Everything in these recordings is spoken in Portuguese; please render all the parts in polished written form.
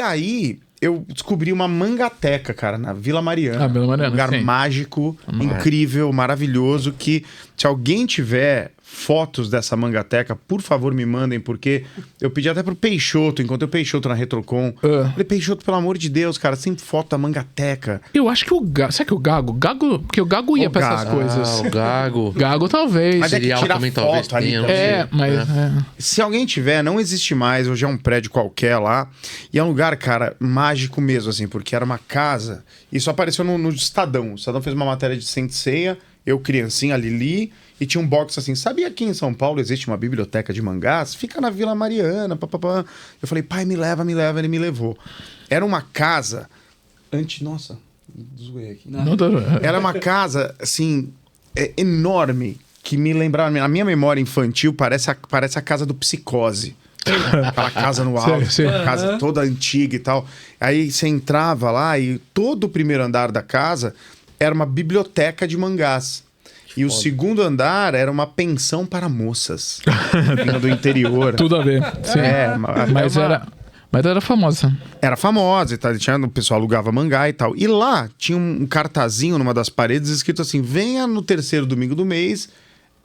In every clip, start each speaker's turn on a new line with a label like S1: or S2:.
S1: aí eu descobri uma mangateca, cara, na Vila Mariana.
S2: Vila Mariana,
S1: um lugar
S2: sim.
S1: mágico, incrível, maravilhoso, que se alguém tiver fotos dessa mangateca, por favor me mandem, porque eu pedi até pro Peixoto, encontrei o Peixoto na Retrocon. Falei, Peixoto, pelo amor de Deus, cara, sempre foto da mangateca.
S2: Eu acho que o Gago... Será que o Gago? Porque o Gago ia pra essas coisas.
S3: O Gago.
S2: Gago talvez.
S1: Mas é que
S3: Serial
S1: tira
S3: também
S1: foto
S3: talvez
S1: ali
S3: tenha, não
S1: também.
S3: sei.
S2: Mas...
S1: Se alguém tiver, não existe mais, hoje é um prédio qualquer lá. E é um lugar, cara, mágico mesmo, assim, porque era uma casa. Isso apareceu no Estadão. O Estadão fez uma matéria de Saint Seiya, eu criancinha, a Lili, e tinha um box assim, sabia que em São Paulo existe uma biblioteca de mangás? Fica na Vila Mariana, papapá. Eu falei, pai, me leva, ele me levou. Era uma casa... Nossa, zoei aqui. Era uma casa, assim, enorme, que me lembrava... A minha memória infantil parece a casa do Psicose. Aquela casa no alto, casa toda antiga e tal. Aí você entrava lá e todo o primeiro andar da casa era uma biblioteca de mangás. E o segundo andar era uma pensão para moças. Vinha do interior.
S2: Tudo a ver. Sim. Mas era famosa.
S1: Era famosa e tal. Tinha, o pessoal alugava mangá e tal. E lá tinha um cartazinho numa das paredes escrito assim: venha no terceiro domingo do mês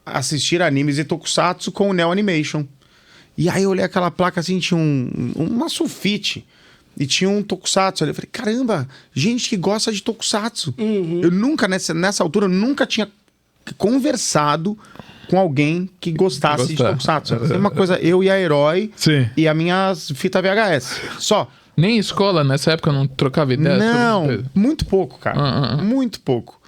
S1: assistir animes e tokusatsu com o Neo Animation. E aí eu olhei aquela placa assim, tinha uma sulfite. E tinha um tokusatsu ali. Eu falei, caramba, gente que gosta de tokusatsu. Eu nunca, nessa altura, eu nunca tinha conversado com alguém que gostasse de tokusatsu. Era uma coisa, eu e a Herói e a minha fita VHS. Só.
S2: Nem escola nessa época não trocava ideia?
S1: Não, muito pouco, cara. Muito pouco.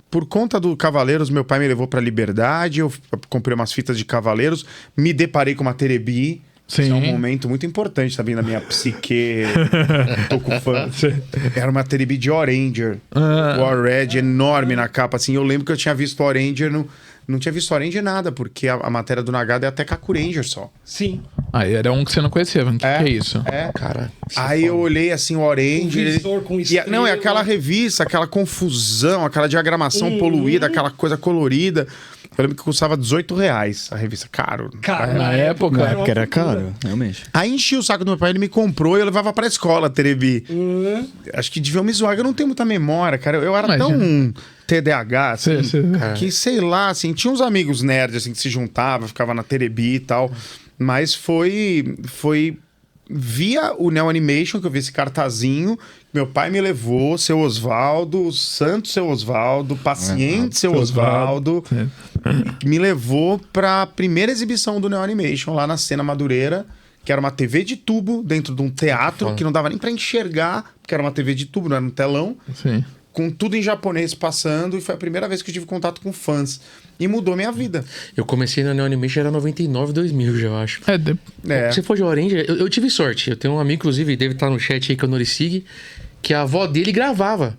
S1: Por conta do Cavaleiros, meu pai me levou pra Liberdade, eu comprei umas fitas de Cavaleiros, me deparei com uma Terebi.
S2: Sim.
S1: Isso é um momento muito importante também na minha psique tokufã. Era uma Terebi de Oranger. War Red enorme na capa, assim. Eu lembro que eu tinha visto o Oranger, não tinha visto o Oranger nada, porque a matéria do Nagado é até Kakuranger só.
S4: Sim.
S2: Aí era um que você não conhecia. O que é isso?
S3: Cara.
S1: Aí eu olhei assim o Oranger.
S4: Com
S1: Não, é aquela revista, aquela confusão, aquela diagramação poluída, aquela coisa colorida. Eu lembro que custava R$18 a revista. Caro.
S2: Na época
S5: era caro, realmente.
S1: Aí enchi o saco do meu pai, ele me comprou e eu levava pra escola, Terebi. Acho que deviam me zoar, eu não tenho muita memória, cara. Eu era tão TDAH, assim, que sei lá, assim, tinha uns amigos nerds, assim, que se juntavam, ficava na Terebi e tal. Mas foi via o Neo Animation, que eu vi esse cartazinho, meu pai me levou, Seu Osvaldo, Santo Seu Osvaldo, Paciente Seu Osvaldo, me levou pra primeira exibição do Neo Animation, lá na Cena Madureira, que era uma TV de tubo dentro de um teatro, que não dava nem pra enxergar, porque era uma TV de tubo, não era um telão.
S2: Sim.
S1: Com tudo em japonês passando, e foi a primeira vez que eu tive contato com fãs. E mudou minha vida.
S3: Eu comecei na Neo Animation, era 99, 2000 já, eu acho. Se for de Orange, eu tive sorte. Eu tenho um amigo, inclusive, deve estar no chat aí, que é o Norisig, que a avó dele gravava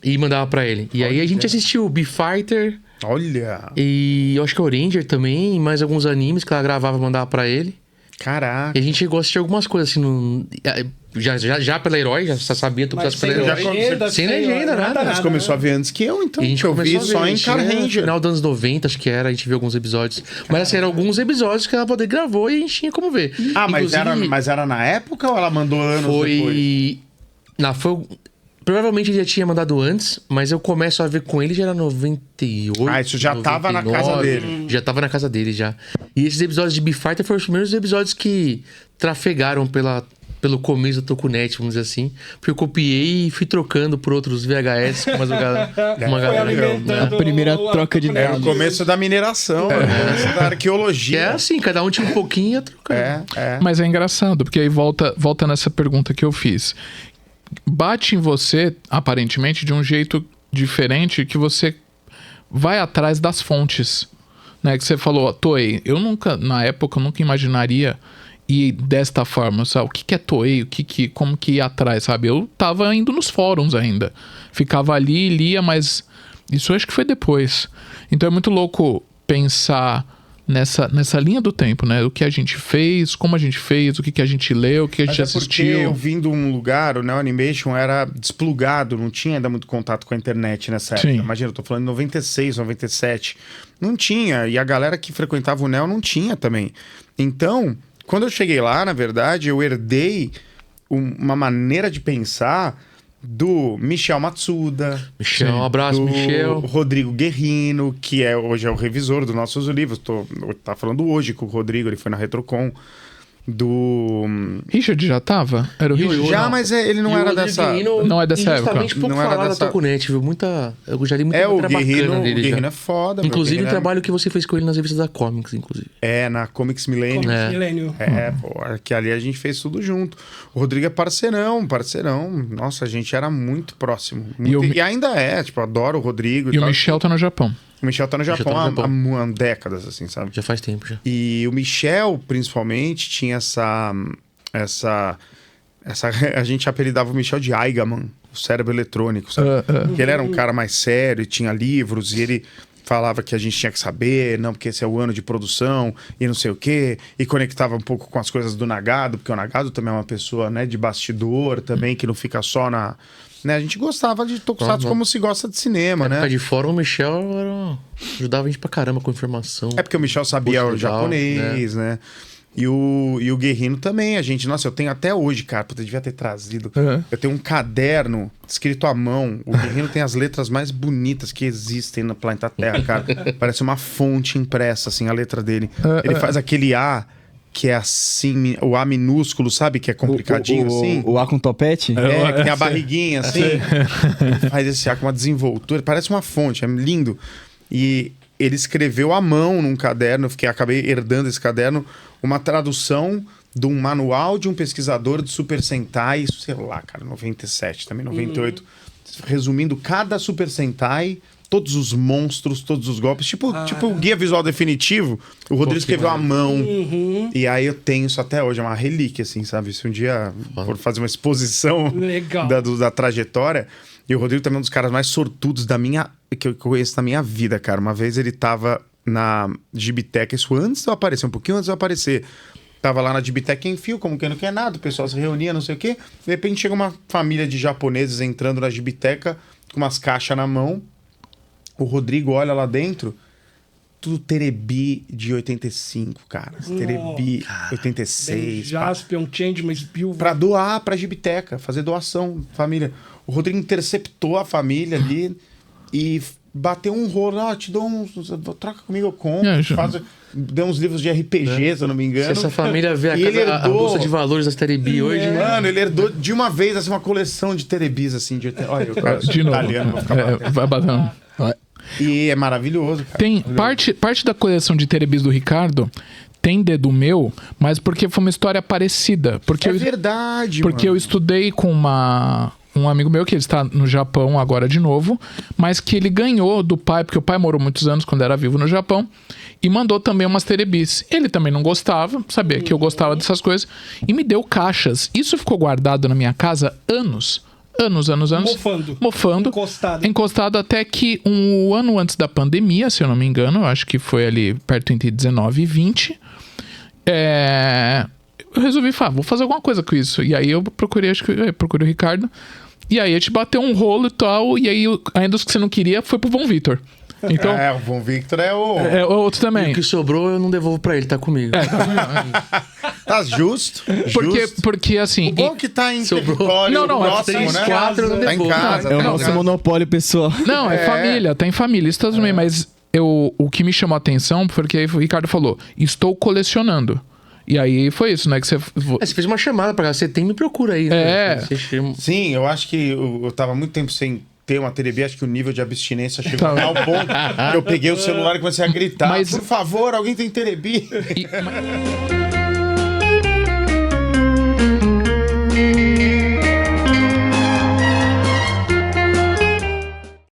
S3: e mandava pra ele. E aí a gente assistiu B-Fighter.
S1: Olha!
S3: E eu acho que a Oranger também, mais alguns animes que ela gravava e mandava pra ele.
S1: Caraca!
S3: E a gente chegou a assistir algumas coisas assim, já pela Herói, já sabia tudo que pela Herói. Sem legenda, nada.
S1: Mas começou a ver antes que eu, então.
S3: E a gente
S1: eu vi só em Car Ranger.
S3: No final dos anos 90, acho que era, a gente viu alguns episódios. Mas assim, eram alguns episódios que ela poder gravou e a gente tinha como ver.
S1: Mas era na época ou ela mandou anos depois?
S3: Provavelmente ele já tinha mandado antes, mas eu começo a ver com ele já era 98.
S1: Isso já 99, tava na casa dele.
S3: Já tava na casa dele, já. E esses episódios de B-Fighter foram os primeiros episódios que trafegaram pelo começo do Tokunet, vamos dizer assim. Porque eu copiei e fui trocando por outros VHS com uma galera.
S5: A primeira troca de dados.
S1: É o começo da mineração, começo da arqueologia.
S3: É assim, cada um tinha um pouquinho e ia trocando.
S2: Mas é engraçado, porque aí volta nessa pergunta que eu fiz. Bate em você, aparentemente, de um jeito diferente, que você vai atrás das fontes, né? Que você falou, Toei, na época, eu nunca imaginaria ir desta forma, sabe? O que é Toei? Como que ia atrás, sabe? Eu tava indo nos fóruns ainda. Ficava ali, lia, mas isso eu acho que foi depois. Então é muito louco pensar nessa linha do tempo, né? O que a gente fez, como a gente fez, o que a gente leu, o que a gente assistiu.
S1: Porque eu vim de um lugar, o Neo Animation era desplugado, não tinha ainda muito contato com a internet nessa época. Imagina, eu tô falando em 96, 97. Não tinha, e a galera que frequentava o Neo não tinha também. Então, quando eu cheguei lá, na verdade, eu herdei uma maneira de pensar do Michel Matsuda.
S3: Michel, um abraço,
S1: do
S3: Michel.
S1: Rodrigo Guerrino, que hoje é o revisor dos nossos livros. Tá falando hoje com o Rodrigo, ele foi na Retrocon. Do
S2: Richard já tava? Era o Richard?
S1: Já, mas ele não era dessa...
S2: Não é dessa época.
S3: Justamente pouco falado da Tokunet, viu? Eu já li muita
S1: o
S3: matéria bacana dele.
S1: O Guerrino é foda.
S3: Inclusive o trabalho que você fez com ele nas revistas da Comics, inclusive.
S1: Na Comics Millennium. Que ali a gente fez tudo junto. O Rodrigo é parceirão. Nossa, a gente era muito próximo. E ainda é, tipo, adoro o Rodrigo.
S2: E o Michel tá no Japão.
S1: O Michel tá no Japão há décadas, assim, sabe?
S3: Já faz tempo, já.
S1: E o Michel, principalmente, tinha essa... A gente apelidava o Michel de Aigaman, o cérebro eletrônico, sabe? Porque ele era um cara mais sério, e tinha livros, e ele falava que a gente tinha que saber, não, porque esse é o ano de produção, e não sei o quê, e conectava um pouco com as coisas do Nagado, porque o Nagado também é uma pessoa, né, de bastidor também, que não fica só na... Né, a gente gostava de Tokusatsu como se gosta de cinema, né?
S3: De fora, o Michel ajudava a gente pra caramba com informação.
S1: É porque o Michel sabia o japonês, né? E o Guerrino também, a gente... Nossa, eu tenho até hoje, cara, eu devia ter trazido. Eu tenho um caderno escrito à mão. O Guerrino tem as letras mais bonitas que existem no planeta Terra, cara. Parece uma fonte impressa, assim, a letra dele. Ele faz aquele A... que é assim, o A minúsculo, sabe? Que é complicadinho, assim.
S5: O A com topete?
S1: Que tem a barriguinha, assim. Ele faz esse A com uma desenvoltura, parece uma fonte, é lindo. E ele escreveu à mão num caderno, acabei herdando esse caderno, uma tradução de um manual de um pesquisador de Super Sentai, sei lá, cara, 97, também 98. Resumindo cada Super Sentai... Todos os monstros, todos os golpes. Tipo o guia visual definitivo, o Rodrigo escreveu à mão. E aí eu tenho isso até hoje, é uma relíquia, assim, sabe? Se um dia for fazer uma exposição da trajetória. E o Rodrigo também é um dos caras mais sortudos que eu conheço da minha vida, cara. Uma vez ele tava na Gibiteca, isso antes de eu aparecer, um pouquinho antes de eu aparecer. Tava lá na Gibiteca em fio, como quem não quer nada, o pessoal se reunia, não sei o quê. De repente chega uma família de japoneses entrando na Gibiteca com umas caixas na mão. O Rodrigo olha lá dentro, tudo Terebi de 85, cara. Terebi 86.
S4: Jaspion, Changeman, Spielberg.
S1: Pra doar pra Gibiteca, fazer doação, família. O Rodrigo interceptou a família ali e bateu um rolo. Te dou troca comigo, eu compro. Deu uns livros de RPG, se eu não me engano.
S3: Se essa família vê a bolsa de valores das Terebi hoje...
S1: Mano, ele herdou de uma vez assim, uma coleção de Terebis, assim. Olha, eu quero ser italiano, vou ficar batendo.
S2: Vai batendo.
S1: E é maravilhoso, cara.
S2: Tem parte da coleção de Terebis do Ricardo tem dedo meu, mas porque foi uma história parecida. Porque
S1: verdade,
S2: porque eu estudei com um amigo meu que ele está no Japão agora de novo, mas que ele ganhou do pai, porque o pai morou muitos anos quando era vivo no Japão, e mandou também umas Terebis. Ele também não gostava, sabia que eu gostava dessas coisas, e me deu caixas. Isso ficou guardado na minha casa anos. Mofando. Encostado até que um ano antes da pandemia, se eu não me engano, eu acho que foi ali perto entre 19 e 20, eu resolvi vou fazer alguma coisa com isso. E aí eu procurei o Ricardo, e aí a gente bateu um rolo e tal, e aí ainda os que você não queria foi pro Von Victor. Então,
S1: o Von Victor é o...
S2: É o outro também.
S3: E o que sobrou eu não devolvo pra ele, tá comigo.
S1: Tá justo.
S2: Porque assim...
S1: O bom que tá em território próximo, né?
S3: 4 eu não devolvo.
S1: Tá em casa.
S5: É o nosso monopólio pessoal.
S2: Não, é família, tá em família. Isso tá tudo bem, mas o que me chamou a atenção, porque o Ricardo falou, estou colecionando. E aí foi isso, né? Que
S3: você fez uma chamada pra cá, você me procura aí. Né?
S1: Sim, eu acho que eu tava muito tempo sem ter uma Terebi, acho que o nível de abstinência chegou ao ponto que eu peguei o celular e comecei a gritar, por favor, alguém tem Terebi?